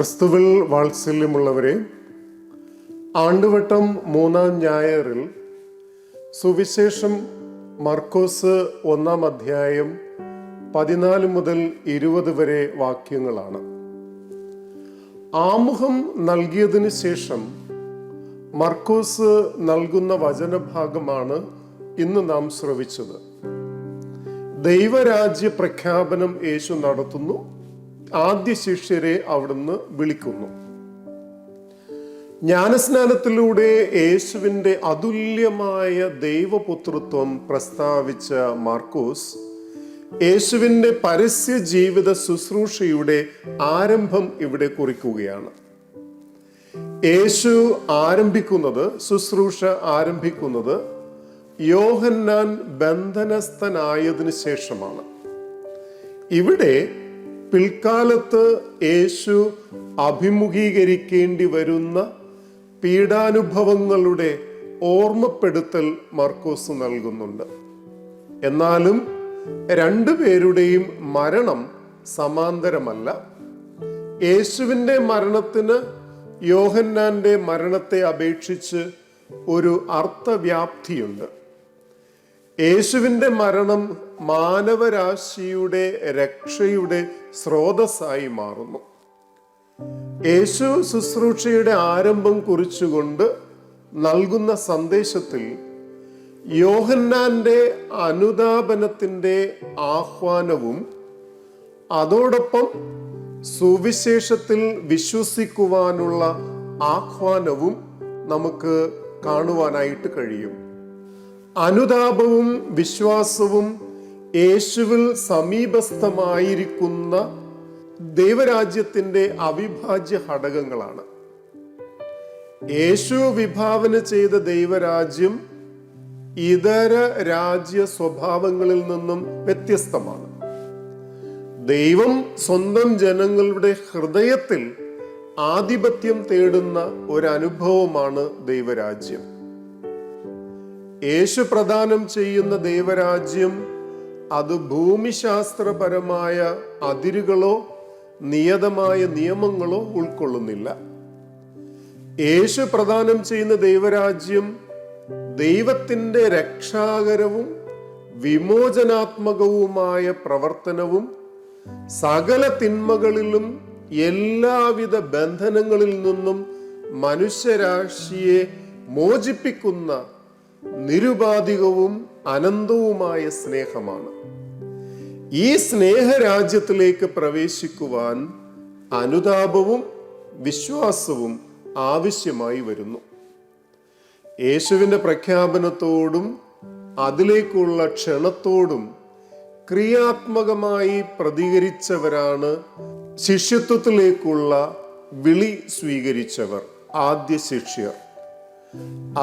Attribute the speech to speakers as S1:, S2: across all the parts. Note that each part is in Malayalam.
S1: ക്രിസ്തുവിൽ വാത്സല്യമുള്ളവരെ, ആണ്ടുവട്ടം 3-ാം ഞായറിൽ സുവിശേഷം മർക്കോസ് 1-ാം അധ്യായം 14 മുതൽ 20 വരെ വാക്യങ്ങളാണ്. ആമുഖം നൽകിയതിനു ശേഷം മർക്കോസ് നൽകുന്ന വചനഭാഗമാണ് ഇന്ന് നാം ശ്രവിച്ചത്. ദൈവരാജ്യ പ്രഖ്യാപനം യേശു നടത്തുന്നു. ആദ്യ ശിഷ്യരെ അവിടുന്ന് വിളിക്കുന്നു. ജ്ഞാനസ്നാനത്തിലൂടെ യേശുവിൻ്റെ അതുല്യമായ ദൈവപുത്രത്വം പ്രസ്താവിച്ച മാർക്കോസ് യേശുവിൻ്റെ പരസ്യ ജീവിത ശുശ്രൂഷയുടെ ആരംഭം ഇവിടെ കുറിക്കുകയാണ്. യേശു ശുശ്രൂഷ ആരംഭിക്കുന്നത് യോഹന്നാൻ ബന്ധനസ്ഥനായതിനു ശേഷമാണ്. ഇവിടെ പിൽക്കാലത്ത് യേശു അഭിമുഖീകരിക്കേണ്ടി വരുന്ന പീഡാനുഭവങ്ങളുടെ ഓർമ്മപ്പെടുത്തൽ മർക്കോസ് നൽകുന്നുണ്ട്. എന്നാലും രണ്ടുപേരുടെയും മരണം സമാന്തരമല്ല. യേശുവിൻ്റെ മരണത്തിന് യോഹന്നാന്റെ മരണത്തെ അപേക്ഷിച്ച് ഒരു അർത്ഥവ്യാപ്തിയുണ്ട്. യേശുവിൻ്റെ മരണം മാനവരാശിയുടെ രക്ഷയുടെ സ്രോതസ്സായി മാറുന്നു. യേശു ശുശ്രൂഷയുടെ ആരംഭം കുറിച്ചുകൊണ്ട് നൽകുന്ന സന്ദേശത്തിൽ യോഹന്നാന്റെ അനുതാപനത്തിൻ്റെ ആഹ്വാനവും അതോടൊപ്പം സുവിശേഷത്തിൽ വിശ്വസിക്കുവാനുള്ള ആഹ്വാനവും നമുക്ക് കാണുവാനായിട്ട് കഴിയും. അനുതാപവും വിശ്വാസവും യേശുവിൽ സമീപസ്ഥമായിരിക്കുന്ന ദൈവരാജ്യത്തിൻ്റെ അവിഭാജ്യ ഘടകങ്ങളാണ്. യേശു വിഭാവന ചെയ്ത ദൈവരാജ്യം ഇതര രാജ്യ സ്വഭാവങ്ങളിൽ നിന്നും വ്യത്യസ്തമാണ്. ദൈവം സ്വന്തം ജനങ്ങളുടെ ഹൃദയത്തിൽ ആധിപത്യം തേടുന്ന ഒരനുഭവമാണ് ദൈവരാജ്യം. യേശു പ്രദാനം ചെയ്യുന്ന ദൈവരാജ്യം അത് ഭൂമിശാസ്ത്രപരമായ അതിരുകളോ നിയതമായ നിയമങ്ങളോ ഉൾക്കൊള്ളുന്നില്ല. യേശു പ്രദാനം ചെയ്യുന്ന ദൈവരാജ്യം ദൈവത്തിൻ്റെ രക്ഷാകരവും വിമോചനാത്മകവുമായ പ്രവർത്തനവും സകല തിന്മകളിലും എല്ലാവിധ ബന്ധനങ്ങളിൽ നിന്നും മനുഷ്യരാശിയെ മോചിപ്പിക്കുന്ന നിരുപാധികവും അനന്തവുമായ സ്നേഹമാണ്. ഈ സ്നേഹരാജ്യത്തിലേക്ക് പ്രവേശിക്കുവാൻ അനുതാപവും വിശ്വാസവും ആവശ്യമായി വരുന്നു. യേശുവിൻ്റെ പ്രഖ്യാപനത്തോടും അതിലേക്കുള്ള ക്ഷണത്തോടും ക്രിയാത്മകമായി പ്രതികരിച്ചവരാണ് ശിഷ്യത്വത്തിലേക്കുള്ള വിളി സ്വീകരിച്ചവർ, ആദ്യ ശിഷ്യർ.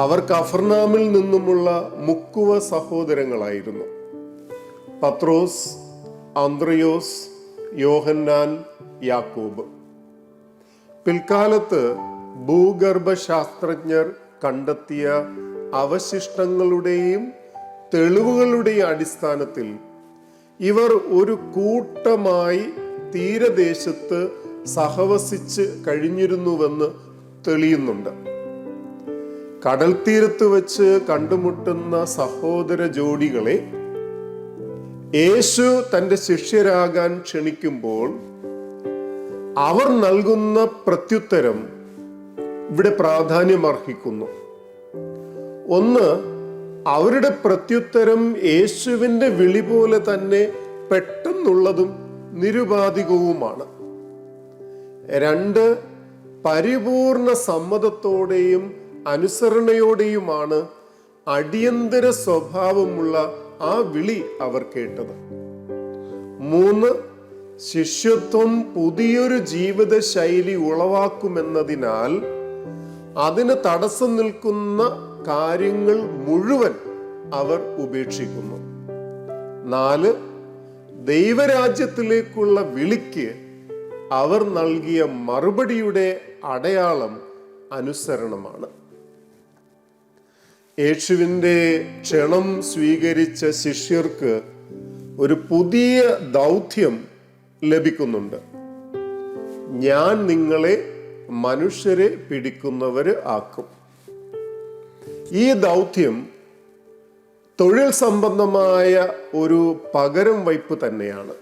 S1: അവർ കഫർനാമിൽ നിന്നുമുള്ള മുക്കുവ സഹോദരങ്ങളായിരുന്നു. പത്രോസ്, അന്ത്രയോസ്, യോഹന്നാൻ, യാക്കോബ്. പിൽക്കാലത്ത് ഭൂഗർഭശാസ്ത്രജ്ഞർ കണ്ടെത്തിയ അവശിഷ്ടങ്ങളുടെയും തെളിവുകളുടെയും അടിസ്ഥാനത്തിൽ ഇവർ ഒരു കൂട്ടമായി തീരദേശത്ത് സഹവസിച്ച് കഴിഞ്ഞിരുന്നുവെന്ന് തെളിയുന്നുണ്ട്. കടൽ തീരത്ത് വെച്ച് കണ്ടുമുട്ടുന്ന സഹോദര ജോഡികളെ യേശു തൻ്റെ ശിഷ്യരാകാൻ ക്ഷണിക്കുമ്പോൾ അവർ നൽകുന്ന പ്രത്യുത്തരം ഇവിടെ പ്രാധാന്യമർഹിക്കുന്നു. ഒന്ന്, അവരുടെ പ്രത്യുത്തരം യേശുവിൻ്റെ വിളി പോലെ തന്നെ പെട്ടെന്നുള്ളതും നിരുപാധികവുമാണ്. രണ്ട്, പരിപൂർണ സമ്മതത്തോടെയും അനുസരണയോടെയുമാണ് അടിയന്തര സ്വഭാവമുള്ള ആ വിളി അവർ കേട്ടത്. മൂന്ന്, ശിഷ്യത്വം പുതിയൊരു ജീവിത ശൈലി ഉളവാക്കുമെന്നതിനാൽ അതിന് തടസ്സം നിൽക്കുന്ന കാര്യങ്ങൾ മുഴുവൻ അവർ ഉപേക്ഷിക്കുന്നു. നാല്, ദൈവരാജ്യത്തിലേക്കുള്ള വിളിക്ക് അവർ നൽകിയ മറുപടിയുടെ അടയാളം അനുസരണമാണ്. യേശുവിൻ്റെ ക്ഷണം സ്വീകരിച്ച ശിഷ്യർക്ക് ഒരു പുതിയ ദൗത്യം ലഭിക്കുന്നുണ്ട്. ഞാൻ നിങ്ങളെ മനുഷ്യരെ പിടിക്കുന്നവര് ആക്കും. ഈ ദൗത്യം തൊഴിൽ സംബന്ധമായ ഒരു പകരം വയ്പ് തന്നെയാണ്.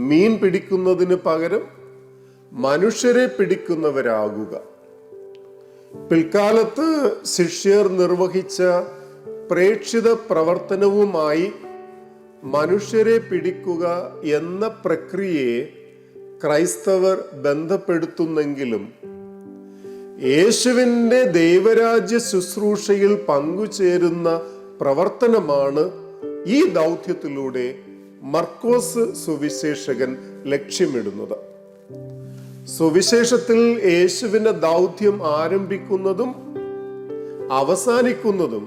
S1: മീൻ പിടിക്കുന്നതിന് പകരം മനുഷ്യരെ പിടിക്കുന്നവരാകുക. പിൽക്കാലത്ത് ശിഷ്യർ നിർവഹിച്ച പ്രേക്ഷിത പ്രവർത്തനവുമായി മനുഷ്യരെ പിടിക്കുക എന്ന പ്രക്രിയയെ ക്രൈസ്തവർ ബന്ധപ്പെടുത്തുന്നെങ്കിലും യേശുവിൻ്റെ ദൈവരാജ്യ ശുശ്രൂഷയിൽ പങ്കുചേരുന്ന പ്രവർത്തനമാണ് ഈ ദൗത്യത്തിലൂടെ മർക്കോസ് സുവിശേഷകൻ ലക്ഷ്യമിടുന്നത്. സുവിശേഷത്തിൽ യേശുവിൻ്റെ ദൗത്യം ആരംഭിക്കുന്നതും അവസാനിക്കുന്നതും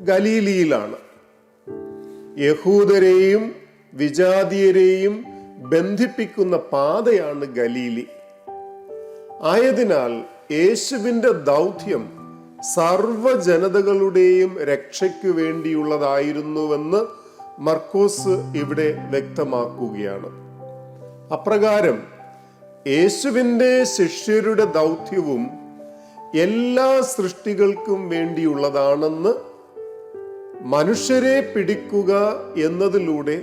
S1: ഗലീലിയിലാണ്. യഹൂദരെയും വിജാതീയരെയും ബന്ധിപ്പിക്കുന്ന പാതയാണ് ഗലീലി. ആയതിനാൽ യേശുവിൻ്റെ ദൗത്യം സർവ്വജനതകളുടെയും രക്ഷയ്ക്കു വേണ്ടിയുള്ളതായിരുന്നുവെന്ന് മർക്കോസ് ഇവിടെ വ്യക്തമാക്കുകയാണ്. അപ്രകാരം യേശുവിൻ്റെ ശിഷ്യരുടെ ദൗത്യവും എല്ലാ സൃഷ്ടികൾക്കും വേണ്ടിയുള്ളതാണെന്ന് മനുഷ്യരെ പിടിക്കുക എന്നതിലൂടെ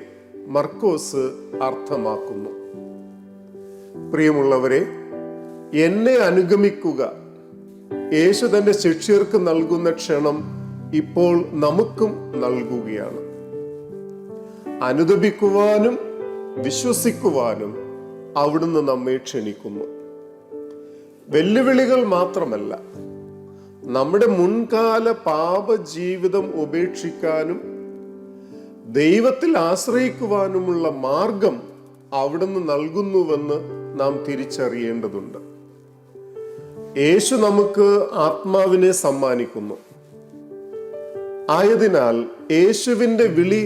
S1: മർക്കോസ് അർത്ഥമാക്കുന്നു. പ്രിയമുള്ളവരെ, എന്നെ അനുഗമിക്കുക, യേശു തൻ്റെ ശിഷ്യർക്ക് നൽകുന്ന ക്ഷണം ഇപ്പോൾ നമുക്കും നൽകുകയാണ്. അനുദപിക്കുവാനും വിശ്വസിക്കുവാനും അവിടുന്ന് നമ്മെ ക്ഷണിക്കുന്നു. വെല്ലുവിളികൾ മാത്രമല്ല, നമ്മുടെ മുൻകാല പാപജീവിതം ഉപേക്ഷിക്കാനും ദൈവത്തിൽ ആശ്രയിക്കുവാനുമുള്ള മാർഗം അവിടുന്ന് നൽകുന്നുവെന്ന് നാം തിരിച്ചറിയേണ്ടതുണ്ട്. യേശു നമുക്ക് ആത്മാവിനെ സമ്മാനിക്കുന്നു. ആയതിനാൽ യേശുവിൻ്റെ വിളി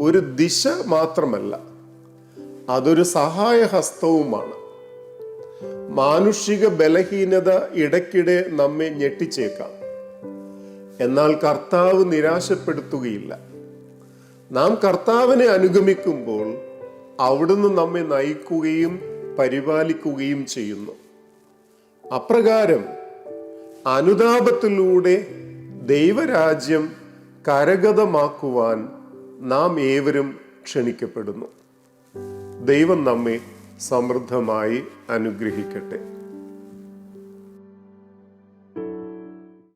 S1: ഒരു ദിശ മാത്രമല്ല, അതൊരു സഹായഹസ്തവുമാണ്. മാനുഷിക ബലഹീനത ഇടയ്ക്കിടെ നമ്മെ ഞെട്ടിച്ചേക്കാം. എന്നാൽ കർത്താവ് നിരാശപ്പെടുത്തുകയില്ല. നാം കർത്താവിനെ അനുഗമിക്കുമ്പോൾ അവിടുന്ന് നമ്മെ നയിക്കുകയും പരിപാലിക്കുകയും ചെയ്യുന്നു. അപ്രകാരം അനുതാപത്തിലൂടെ ദൈവരാജ്യം കരഗതമാക്കുവാൻ നാം ഏവരും ക്ഷണിക്കപ്പെടുന്നു. ദൈവം നമ്മെ സമൃദ്ധമായി അനുഗ്രഹിക്കട്ടെ.